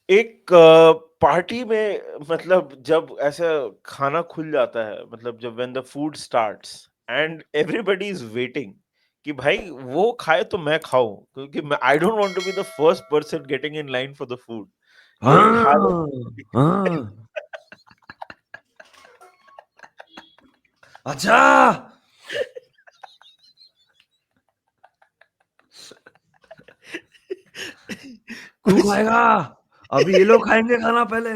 एक पार्टी में मतलब जब ऐसा खाना खुल जाता है, मतलब जब when the food starts and everybody is waiting कि भाई वो खाए तो मैं खाऊं, क्योंकि मैं I don't want to be the first person getting in line for the food. यही हाल हाँ, है। हाँ। अच्छा, तू कुछ खाएगा? अभी ये लोग खाएंगे खाना पहले।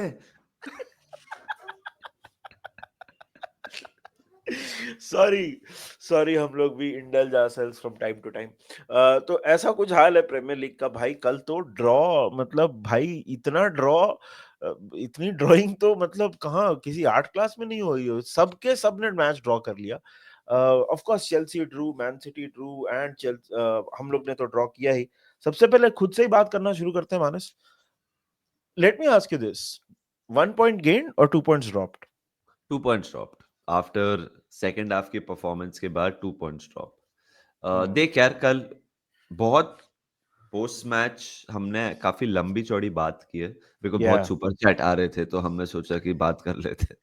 सॉरी, सॉरी, हम लोग भी indulge ourselves from time to time. तो ऐसा कुछ हाल है प्रीमियर लीग का भाई। कल तो ड्रॉ, मतलब भाई इतना ड्रॉ, इतनी ड्राइंग तो मतलब कहाँ किसी आर्ट क्लास में नहीं हुई हो। सबके सब ने मैच ड्रॉ कर लिया। Of course Chelsea Drew, man city Drew and हम लोग ने तो ड्रॉ किया ही। सबसे पहले खुद से ही बात करना शुरू करते हैं Manas. Let me ask you this, 1 point gain और 2 points dropped? 2 points dropped after second half के परफॉर्मेंस के बाद 2 पॉइंट्स ड्रॉप। देख यार, कल बहुत पोस्ट मैच हमने काफी लंबी चौड़ी बात की है, बिकॉज या बहुत सुपर चैट आ रहे थे तो हमने सोचा कि बात कर लेते।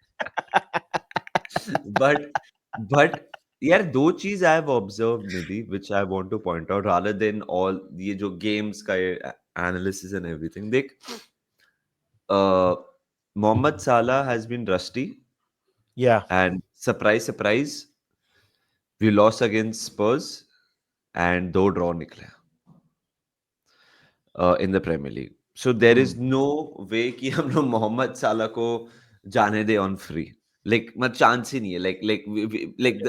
बट बट यार, दो चीज I have observe Nidhi, which I want two point out rather than all ये जो गेम्स का एनालिसिस एंड एवरीथिंग। देख, Mohamed Salah has been rusty yeah and surprise surprise we lost against Spurs and दो draw निकले in the Premier League. So there is no way कि हम लोग Mohamed Salah को जाने दे ऑन फ्री। लाइक मत चांस ही नहीं है। लाइक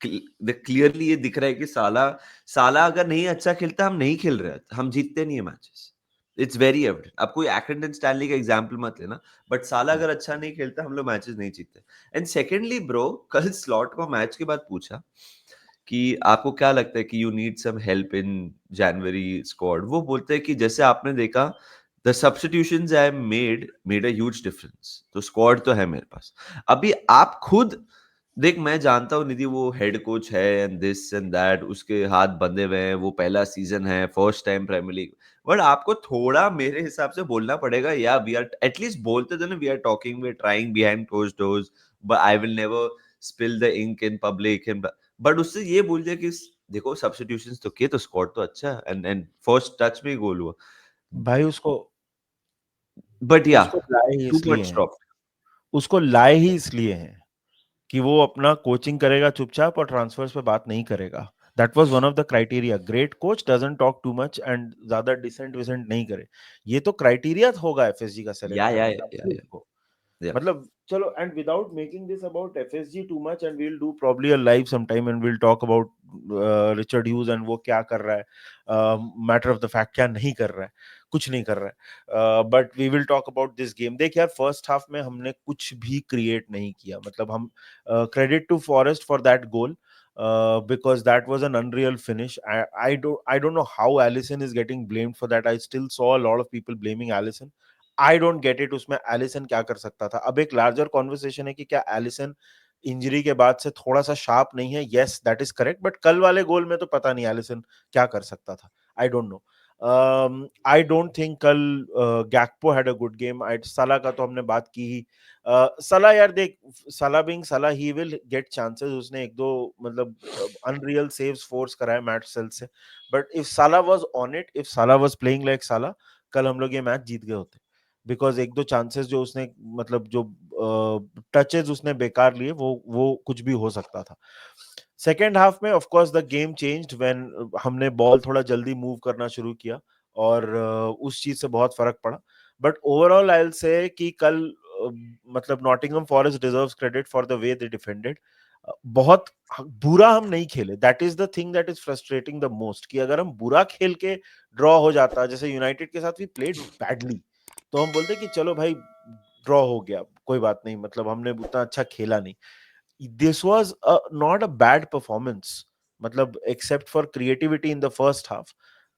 द क्लियरली ये दिख रहा है कि साला साला अगर नहीं अच्छा खेलता, हम नहीं खेल रहे, हम जीतते नहीं है मैचेस। It's very evident. अब कोई एक्रेंटन स्टैनली का एग्जांपल मत लेना, बट साला अगर अच्छा नहीं खेलता, हम लोग मैचेस नहीं जीतते। एंड सेकेंडली ब्रो, कल स्लॉट को मैच के बाद पूछा कि आपको क्या लगता है कि you need some help in January squad. वो बोलते हैं कि जैसे आपने देखा, the substitutions I made a huge difference. तो स्क्वाड तो है मेरे पास। अभी आप खुद देख, मैं जानता हूँ निधि वो हेड कोच है एंड दिस एंड दैट, उसके हाथ बंधे हुए हैं, वो पहला सीजन है, first time Premier League. But आपको थोड़ा मेरे हिसाब से बोलना पड़ेगा, या वी आर एटलीस्ट बोलते थे ना, we are talking, we are trying behind closed doors, but I will never spill the ink in public. But उससे ये बोल दिया कि देखो सब्स्टिट्यूशंस तो किए, तो स्क्वाड तो अच्छा है, एंड फर्स्ट टच में ही गोल हुआ। भाई उसको बट या उसको लाए ही 2 इसलिए पॉइंट्स हैं, ड्रॉप। उसको लाए ही इसलिए हैं कि वो अपना कोचिंग करेगा चुपचाप और ट्रांसफर्स पे बात नहीं करेगा। That was one of the criteria. Great coach doesn't talk to much and ज्यादा डिसेंट विसेंट नहीं करे। ये तो क्राइटेरिया होगा एफएसजी का सेलेक्ट या करने या का, या भाई या उसको या मतलब चलो। And without making this about FSG too much, and we will do probably a live some time and we will talk about Richard Hughes and वो क्या कर रहा है, मैटर ऑफ द फैक्ट क्या नहीं कर रहा है, कुछ नहीं कर रहा है। But we will talk about this game. देख यार, फर्स्ट हाफ में हमने कुछ भी क्रिएट नहीं किया। मतलब हम credit to Forest for that goal, because that was an unreal finish. I don't know how Allison is getting blamed for that. I still saw a lot of people blaming Allison. I don't get it. उसमें Allison क्या कर सकता था? अब एक larger conversation है कि क्या एलिसन इंजरी के बाद से थोड़ा सा शार्प नहीं है? Yes, that is correct, but कल वाले गोल में तो पता नहीं एलिसन क्या कर सकता था। I don't know. I don't think कल गैक्पो हैड अ गुड गेम। सला का तो हमने बात की ही। सला यार देख, सला बिंग सला, ही विल गेट चांसेस। उसने एक दो मतलब अनरियल सेव्स फोर्स कराए मैट सेल से, बट इफ साला वाज ऑन इट, इफ साला वाज प्लेइंग लाइक साला, कल हम लोग ये मैच जीत गए होते। बिकॉज एक दो चांसेस जो उसने मतलब जो टचेस उसने बेकार लिए, वो कुछ भी हो सकता था। सेकेंड हाफ में of course the game changed when हमने बॉल थोड़ा जल्दी मूव करना शुरू किया, और उस चीज से बहुत फर्क पड़ा। But overall I will say कि कल मतलब Nottingham forest deserves credit for the way they defended. बहुत बुरा हम नहीं खेले। That is the thing that is frustrating the most, कि अगर हम बुरा खेल के ड्रॉ हो जाता, जैसे यूनाइटेड के साथ वी प्लेड बैडली, तो हम बोलते कि चलो भाई ड्रॉ हो गया, कोई बात नहीं, मतलब हमने उतना अच्छा खेला नहीं। This was not a bad performance, मतलब except for creativity in the first half,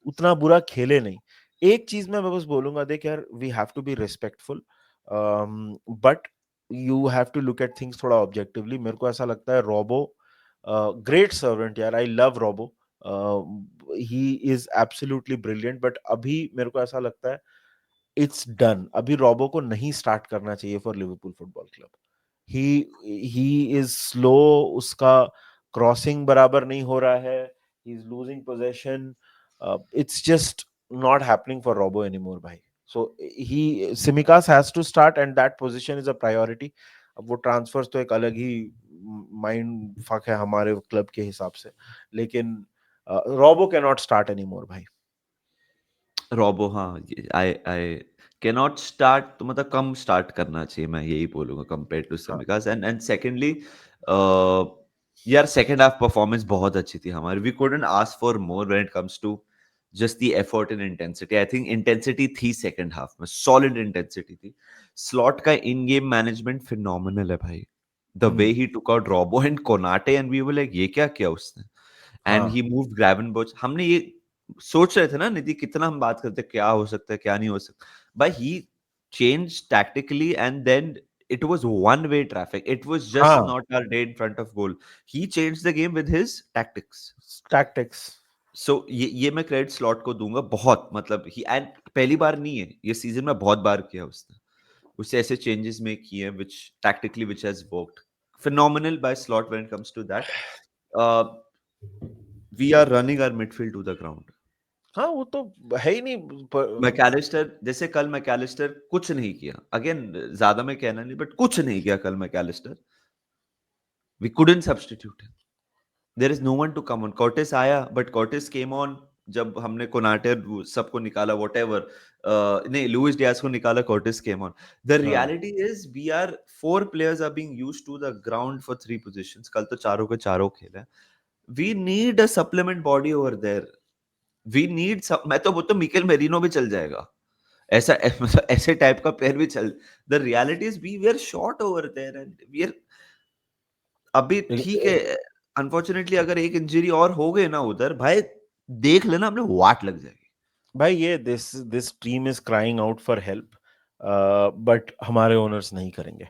उतना बुरा खेले नहीं। एक चीज मैं बस बोलूंगा, देख यार, we have to be respectful, but you have to look at things थोड़ा ऑब्जेक्टिवली। मेरे को ऐसा लगता है रोबो ग्रेट सर्वेंट यार, I love Robbo, he is absolutely brilliant, but अभी मेरे को ऐसा लगता है इट्स डन। अभी रोबो को नहीं स्टार्ट करना चाहिए for Liverpool football club. He is slow, उसका क्रॉसिंग बराबर नहीं हो रहा है, he is losing possession, it's just not happening for Robo anymore भाई। So he Tsimikas has to start and that position is a priority. अब वो transverse तो एक अलग ही माइंड फक है हमारे क्लब के हिसाब से, लेकिन Robbo can not start anymore भाई। रोबो, हाँ, I I can not start, तो मतलब कम स्टार्ट करना चाहिए, मैं यही बोलूंगा कंपेयर टू हाँ सिमिकास। एंड सेकेंडली, यार सेकेंड हाफ परफॉर्मेंस बहुत अच्छी थी हमारी, we couldn't ask for more when it comes to just the effort and intensity. I think intensity थी सेकेंड हाफ में, सॉलिड इंटेंसिटी थी। स्लॉट का इन गेम मैनेजमेंट फिनोमिनल है भाई, the way hmm, he took out Robbo and Konate, and we were like ये क्या किया उसने। एंड हाँ ही मूव्ड ग्रेवेनबर्च, हमने ये सोच रहे थे ना निधि, कितना हम बात करते क्या हो सकता है क्या नहीं हो सकता, भाई he change tactically, and then it was one way traffic, it was just हाँ not our day in front of goal, he changed the game with his tactics. Tactics. So ये मैं क्रेडिट स्लॉट को दूंगा बहुत, मतलब ही, and पहली बार नहीं है ये सीजन में, बहुत बार किया उसने, उससे ऐसे चेंजेस में किए हैं which tactically which has worked phenomenal by slot when it comes to that. uh, we are running our midfield to the ground. हाँ वो तो है ही नहीं मैकैलिस्टर, जैसे कल मैकैलिस्टर कुछ नहीं किया, अगेन ज्यादा मैं कहना नहीं, बट कुछ नहीं किया कल Mac Allister, we couldn't substitute, there is no one to come on. Curtis आया, बट कॉर्टिस केम ऑन जब हमने कोनाटे सबको निकाला, वॉट एवर, नहीं, लुइस डियाज को निकाला, कॉर्टिस केम ऑन। द हाँ reality is we are four players are being used to the ground for three positions, कल तो चारों के चारों खेले। We need a supplement body over there, we need, मैं तो बोलता हूँ मिकेल मेरिनो भी चल जाएगा, ऐसा मतलब ऐसे टाइप का प्लेयर भी चल। The reality is we are short over there, and we are, अभी ठीक है, अनफॉर्चुनेटली अगर एक इंजरी और हो गई ना उधर, भाई देख लेना हमने वाट लग जाएगी। भाई ये this team is crying out for help, but हमारे ओनर्स नहीं करेंगे।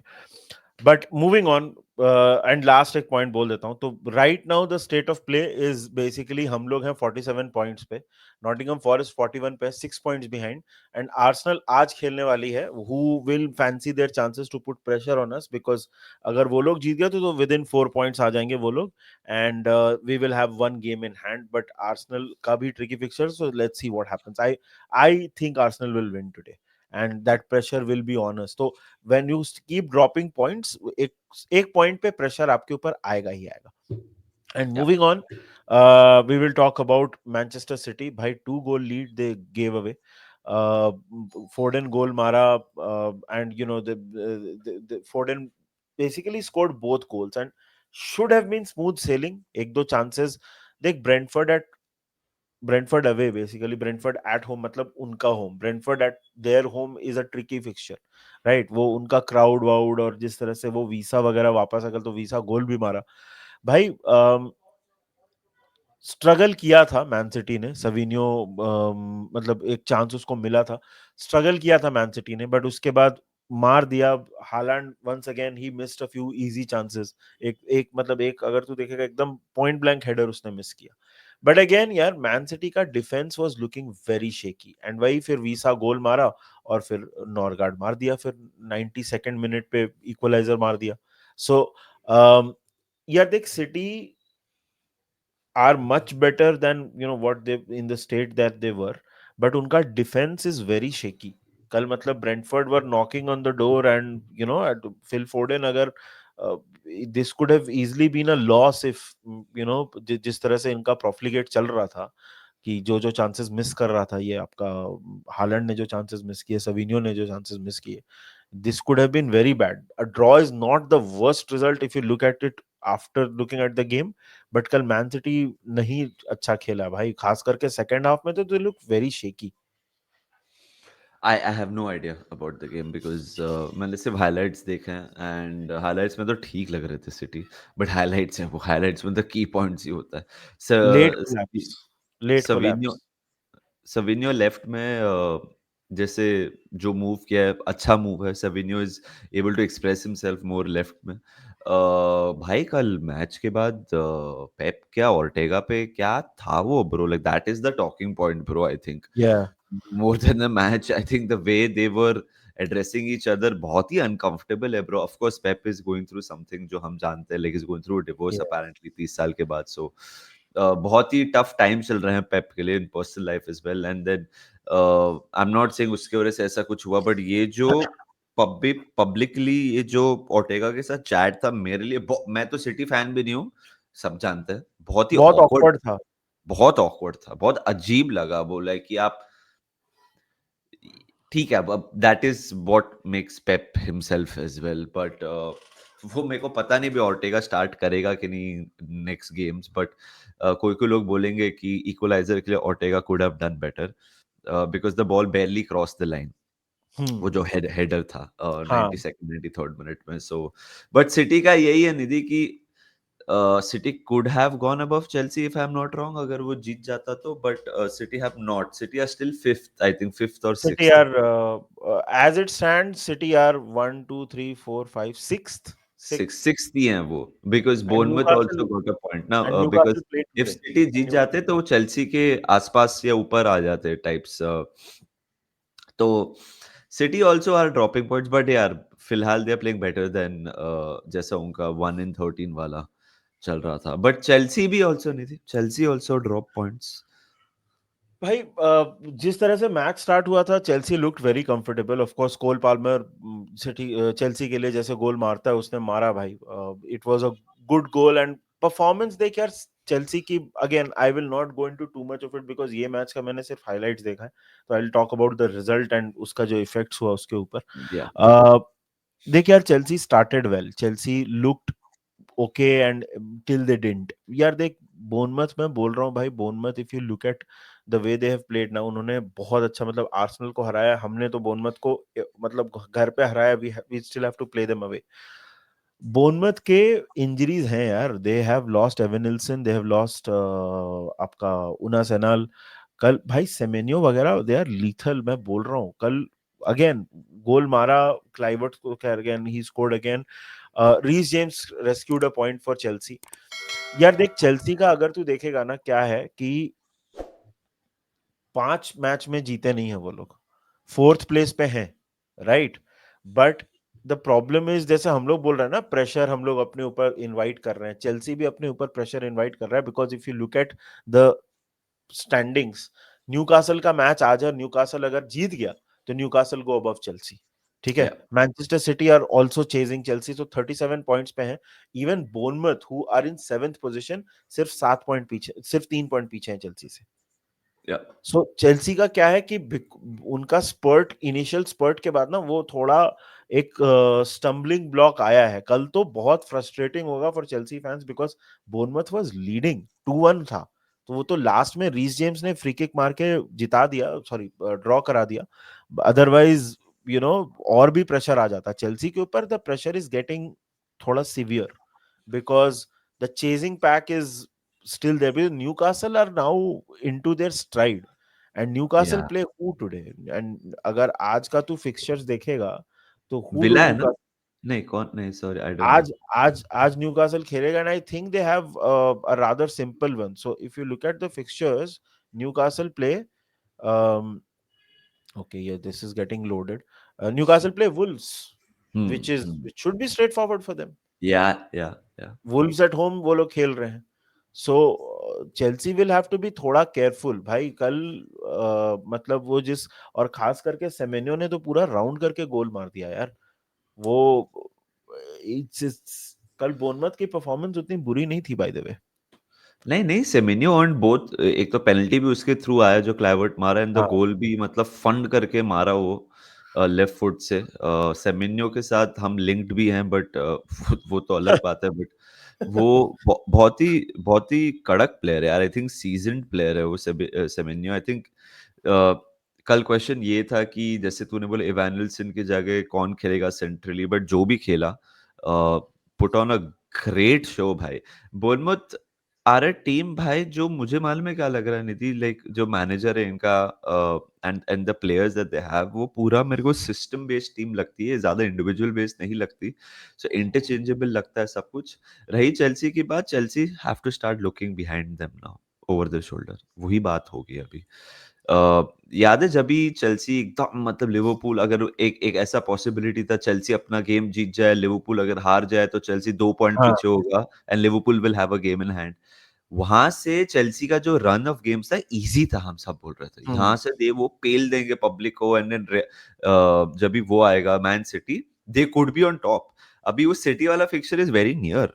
But moving on, and last एक पॉइंट बोल देता हूं तो right now the state of play is basically हम लोग हैं 47 पॉइंट्स पे, नॉटिंघम फॉरेस्ट 41 पे, 6 पॉइंट्स बिहाइंड, एंड आर्सेनल आज खेलने वाली है, who will fancy their chances to put pressure on us, because अगर वो लोग जीत गए तो विद इन 4 पॉइंट्स आ जाएंगे वो लोग, and we will have one game in hand, but Arsenal का भी tricky fixture, so let's see what happens. I think Arsenal will win today and that pressure will be on us. तो when you keep dropping points, एक एक point पे pressure आपके ऊपर आएगा ही आएगा। And yeah, moving on, we will talk about Manchester City भाई, 2 goal lead they gave away, Foden goal मारा, and you know the Foden basically scored both goals and should have been smooth sailing. एक दो chances देख, Brentford away, basically Brentford at home, मतलब उनका home, Brentford at their home is a tricky fixture, right? वो उनका crowd vowed और जिस तरह से वो वीसा वगैरह वापस अगर, तो वीसा गोल भी मारा भाई। स्ट्रगल किया था मैन सिटी ने, सविनियो मतलब एक चांस उसको मिला था, स्ट्रगल किया था मैन सिटी ने, बट उसके बाद मार दिया Haaland. Once again he missed a few easy chances, एक एक मतलब एक अगर तू देखेगा एकदम पॉइंट ब्लैंक हेडर उसने मिस किया। बट अगेन यार मैन सिटी का defence was looking very shaky, and वही फिर वीसा गोल मारा और फिर नॉरगार्ड मार दिया, फिर 92nd मिनट पे इक्वलाइजर मार दिया। सो यार देख, city are much better than what they in the state that they were, but unka defense is very shaky। कल मतलब Brentford were knocking on the door, and Phil Foden अगर, this could have easily been a loss if जिस तरह से इनका प्रॉफ्लिगेट चल रहा था, कि जो जो चांसेस मिस कर रहा था ये आपका हालैंड ने, जो चांसेस मिस किए, सविनियो ने जो चांसेस मिस किए, this could have been very bad। A draw is not the worst result if you look at it after looking at the game, but कल मैन सिटी नहीं अच्छा खेला भाई, खास करके सेकंड हाफ में तो they look very shaky. I have no idea about the game because मैंने सिर्फ हाइलाइट्स देखे हैं, एंड हाइलाइट्स में तो ठीक लग रहे थे सिटी, बट हाइलाइट्स हैं, वो हाइलाइट्स में तो की पॉइंट्स ही होता है। Let collapse, let Savinho, collapse. Savinho left में, जैसे जो मूव किया है अच्छा मूव है, Savinho is able to express himself more left में। भाई कल मैच के बाद पेप क्या ऑर्टेगा पे क्या था वो bro, like that is the talking point bro, I think. या more than the match, I think the way they were addressing each other बहुत ही uncomfortable है, bro. Of course, Pep is going through something जो हम जानते हैं, like he's going through a divorce Yeah. apparently 30 साल के बाद. So बहुत ही tough time चल रहे हैं Pep के लिए in personal life as well. And then I'm not saying उसके वजह से ऐसा कुछ हुआ, but ये जो पब्लिकली ये जो ओर्टेगा के साथ चैट था, मेरे लिए मैं तो सिटी फैन भी नहीं हूँ, सब जानते हैं, बहुत ही बहुत awkward, ऑकवर्ड था। बहुत awkward था, बहुत अजीब लगा. बोला है कि आप ठीक है, अब that is what makes Pep himself as well, but वो मेरे को पता नहीं भी ऑर्टेगा स्टार्ट करेगा कि नहीं नेक्स्ट गेम्स. बट कोई कोई लोग बोलेंगे कि इक्वलाइजर के लिए Ortega could have done better because the ball barely cross the line. Hmm. वो जो हेडर था 92nd हाँ 93rd मिनट में. सो बट सिटी का यही है निधि कि City could have gone above Chelsea if I am not wrong, अगर वो जीत जाता तो. But City have not. City are still fifth, I think fifth और City sixth. are as it stands, City are 1, 2, 3, 4, 5, sixth, six sixth, sixth ही हैं वो, because and Bournemouth Newcastle also got a point ना, and because Newcastle played if today. City Jeet New, जाते तो वो Chelsea के आसपास या ऊपर आ जाते टाइप्स. तो City also are dropping points, but यार फिलहाल they are playing better than जैसा उनका 1 in 13 वाला चल रहा था. बट चेल्सी भी ऑल्सो नहीं थी, चेल्सी ऑल्सो ड्रॉप पॉइंट्स. भाई जिस तरह से मैच स्टार्ट हुआ था, Chelsea looked very comfortable. Of course Cole Palmer City Chelsea के लिए जैसे गोल मारता है उसने मारा भाई। It was a good goal and performance देख यार चेल्सी की। Again I will not go into too much of it because ये मैच का मैंने सिर्फ हाइलाइट्स देखा है, तो I will talk about the result and उसका जो इफेक्ट्स हुआ उसके ऊपर। या देख यार Chelsea started well, Chelsea looked okay and till they didn't. यार देख बोनमथ में बोल रहा हूँ भाई, Bournemouth if you look at the way they have played ना, उन्होंने बहुत अच्छा मतलब आर्सेनल को हराया, हमने तो बोनमथ को मतलब घर पे हराया, we still have to play them away. Bournemouth के इंजरीज हैं यार, they have lost Evanilson, they have lost आपका उना सेनाल। कल भाई सेमेन्यो वगैरह दे आर लीथल, मैं बोल रहा हूँ। कल अगेन गोल मारा क्लाइवर्ट को, अगेन ही scored again. Reece James rescued a point for Chelsea. यार देख चेल्सी का अगर तू देखेगा ना, क्या है कि 5 मैच में जीते नहीं है वो लोग, फोर्थ प्लेस पे हैं, right. But the problem is, जैसे हम लोग बोल रहे हैं ना, प्रेशर हम लोग अपने ऊपर इनवाइट कर रहे हैं, चेल्सी भी अपने ऊपर प्रेशर इनवाइट कर रहा है। Because if you look at the standings, Newcastle का मैच आज है, न्यूकासल अगर जीत गया तो न्यूकासल गो अबव चेल्सी, ठीक है। या Manchester City are also chasing Chelsea, तो 37 पॉइंट्स पे हैं। Even Bournemouth who are in 7th position सिर्फ 7 पॉइंट पीछे, सिर्फ 3 पॉइंट पीछे हैं चेल्सी से। या सो चेल्सी का क्या है कि उनका स्पर्ट, इनिशियल स्पर्ट के बाद ना वो थोड़ा एक स्टम्बलिंग ब्लॉक आया है। कल तो बहुत फ्रस्ट्रेटिंग होगा for Chelsea fans because Bournemouth was leading 2-1 था, तो वो तो लास्ट में रीस जेम्स ने फ्री किक मार के जिता दिया, सॉरी ड्रॉ करा दिया। अदरवाइज और भी प्रेशर आ जाता चेल्सी के ऊपर। द प्रेशर इज गेटिंग थोड़ा severe because the chasing pack is still there. Because Newcastle are now into their stride and Newcastle या play who today? And अगर आज का तू फिक्सचर्स देखेगा तो who do विला है ना? Newcastle नहीं, कौन? नहीं, सॉरी, आई डोंट नो. आज आज आज न्यूकासल खेलेगा and I think they have a rather simple one. So if you look at the fixtures, Newcastle play um okay, yeah, this is getting loaded. Newcastle play Wolves, which should be straightforward for them. या या या Wolves at home वो लोग खेल रहे हैं। So Chelsea will have to be थोड़ा careful भाई। कल मतलब वो जिस, और खास करके सेमेन्यो ने तो पूरा राउंड करके गोल मार दिया यार। वो कल बोर्नमथ की परफॉर्मेंस उतनी बुरी नहीं थी बाय द वे। नहीं नहीं, सेमेन्यो अर्न बोथ. एक तो पेनल्टी भी उसके थ्रू आया जो क्लाइवर्ट मारा, एंड द हाँ गोल भी मतलब फंड करके मारा वो लेफ्ट फुट से. सेमेन्यो के साथ हम लिंक्ड भी हैं, बट वो तो अलग बात है. बट वो बहुत ही कड़क प्लेयर है यार. आई थिंक सीजन्ड प्लेयर है वो सेमेन्यो. आई थिंक कल क्वेश्चन ये था कि जैसे तूने बोले इवानिल्सन की जगह कौन खेलेगा सेंट्रली, बट जो भी खेला put on a great show भाई. बोर्नमouth आर अ टीम भाई, जो मुझे मालूम है क्या लग रहा है निधि, लाइक जो मैनेजर है इनका and and the players that they have, वो पूरा मेरे को सिस्टम बेस्ड टीम लगती है, ज्यादा इंडिविजुअल बेस्ड नहीं लगती. सो इंटरचेंजेबल लगता है सब कुछ. रही चेल्सी की बात, Chelsea have to start looking behind them now, over the shoulder. वही बात होगी अभी. याद है जब भी चेल्सी एकदम मतलब लिवरपूल अगर एक एक ऐसा पॉसिबिलिटी था चेल्सी अपना गेम जीत जाए, लिवरपूल अगर हार जाए तो चेल्सी 2 पॉइंट हाँ। पीछे होगा and Liverpool will have a game in hand. वहां से चेल्सी का जो रन ऑफ गेम्स था इजी था, हम सब बोल रहे थे हम्म। यहाँ से दे वो पेल देंगे पब्लिक को एंड देन जब भी वो आएगा Man City, they could be on top. अभी वो सिटी वाला fixture is very near,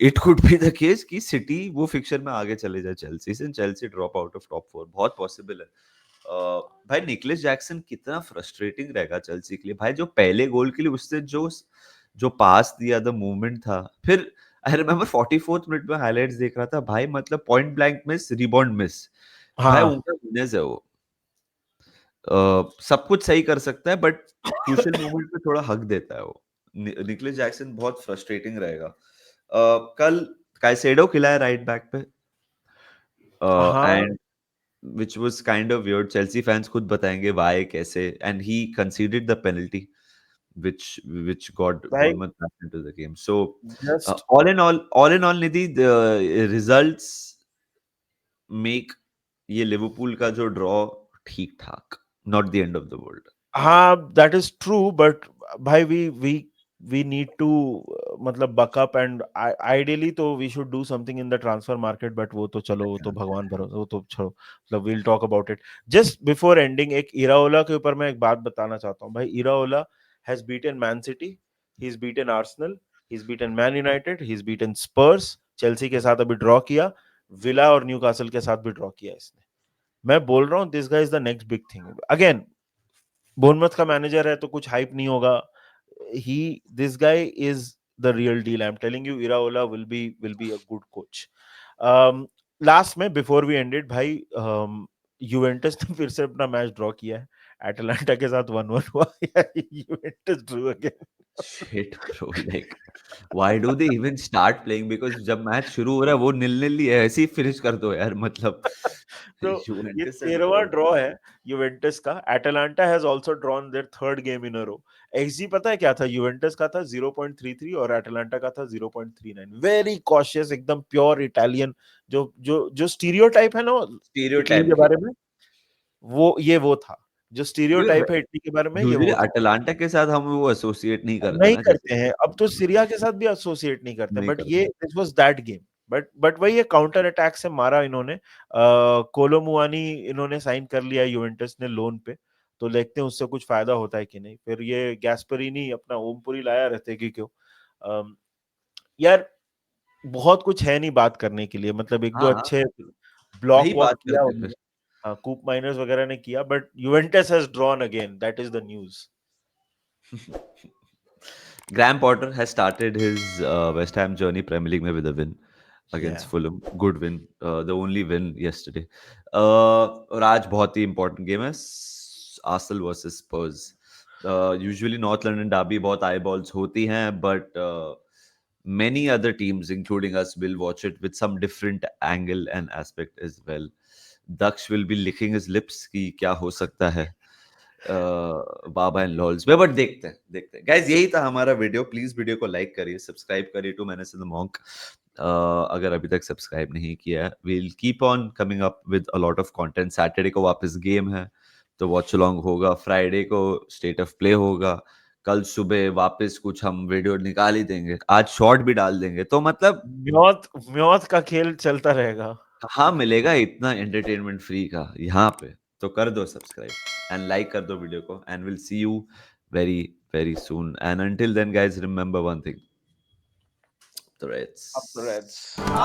it could be the case कि सिटी वो फिक्चर में आगे चले जाए चेल्सी से, Chelsea drop out of top 4, बहुत पॉसिबल है। भाई निकलेस जैक्सन कितना फ्रस्ट्रेटिंग रहेगा चेल्सी के लिए भाई, जो पहले गोल के लिए उससे जो जो पास दिया, द मूवमेंट था, फिर आई रिमेम्बर 44th मिनट में हाइलाइट्स देख रहा था भाई, मतलब point blank miss, rebound miss, भाई हाँ। उनका वीकनेस है वो। सब कुछ सही कर सकता है बट क्रूशियल मोमेंट पे थोड़ा हक देता है वो। निकलेस जैक्सन बहुत फ्रस्ट्रेटिंग रहेगा। कल काइसेडो खिला है राइट बैक पे, हाँ। And which was kind of weird. Chelsea fans खुद बताएंगे why कैसे, and he conceded the penalty which got भाई Bournemouth back into the game. So just all in all Nidhi, the results make ये Liverpool का जो draw ठीक ठाक, not the end of the world. हाँ, दैट इज ट्रू, बट भाई we need to मतलब buck up and ideally तो we should do something in the transfer market, but वो तो चलो, वो तो भगवान भरोसे, वो तो छोड़ो, मतलब we'll talk about it. Just before ending, एक इराओला के ऊपर मैं एक बात बताना चाहता हूँ भाई। Iraola has beaten Man City, he is beaten Arsenal, he is beaten Man United, he is beaten Spurs, Chelsea के साथ अभी ड्रॉ किया, विला और न्यूकासल के साथ भी ड्रॉ किया इसने। मैं बोल रहा हूँ this guy is the next big thing. Again Bournemouth का मैनेजर है तो कुछ हाइप नहीं होगा। He this guy is the real deal, I am telling you. Iraola will be a good coach. Last में बिफोर वी एंडेड भाई, Juventus ने फिर से अपना मैच ड्रॉ किया है, एटलांटा के साथ 1-1 हुआ। Juventus Drew again. Shit bro, like why do they even start playing? Because जब मैच शुरू हो रहा है वो नील ही है, ऐसे ही फिनिश कर दो यार, मतलब तो ये यूवेंटस से 13वां ड्रॉ है यूवेंटस का। Atalanta has also drawn their third game in a row. XG पता है क्या था? यूवेंटस का था 0.33 और एटलांटा का था 0.39। वेरी कॉशियस, एकदम प्योर इटालियन, जो स्टीरियोटाइप है ना इटली स्टीरियोटाइप के की बारे में, वो था। जो स्टीरियोटाइप है इटली के बारे में, ये यूजुअली वो था। अटलांटा के साथ हम वो एसोसिएट नहीं करते नहीं ना, जैसे करते हैं अब तो, सीरिया के साथ भी एसोसिएट नहीं करते, नहीं बट ये करते। This was that game. But वही है, काउंटर अटैक से मारा इन्होंने। कोलोमुआनी इन्होंने साइन कर लिया यूवेंटस ने लोन पे, तो देखते हैं उससे कुछ फायदा होता है कि नहीं। फिर ये गैस्परिनी अपना ओमपुरी लाया रहते कि क्यों। अम, यार बहुत कुछ है नहीं बात करने के लिए, मतलब एक दो हाँ, हाँ, अच्छे वही ब्लॉक वॉक बात किया करते उन्होंने। फिर। हाँ, कूप माइनर्स वगैरह ने किया, but Juventus has drawn again, that is the news. Graham Potter has started his West Ham journey Premier League में with a win against Yeah. Fulham. Good win, the only win yesterday. और आज बहुत ही important game है, Arsenal versus Spurs. Usually North London derby बहुत eyeballs होती हैं, but many other teams, including us, will watch it with some different angle and aspect as well. Daksh will be licking his lips कि क्या हो सकता है बाबा and लॉल्स में, बट देखते हैं गाइस। यही था हमारा वीडियो। प्लीज वीडियो को लाइक करिए, सब्सक्राइब करिए टू मैनेज द मॉन्क, अगर अभी तक सब्सक्राइब नहीं किया है। We'll keep on coming up with a lot of content. Saturday को वापस गेम है तो वॉच अलोंग होगा, फ्राइडे को स्टेट ऑफ प्ले होगा, कल सुबह वापस कुछ हम वीडियो निकाल ही देंगे, आज शॉर्ट भी डाल देंगे, तो मतलब म्योत म्योत का खेल चलता रहेगा। कहाँ मिलेगा इतना एंटरटेनमेंट फ्री का यहाँ पे। तो कर दो सब्सक्राइब एंड लाइक कर दो वीडियो को, and will see you very very soon, and until then guys remember one thing, the Up the Reds. Reds.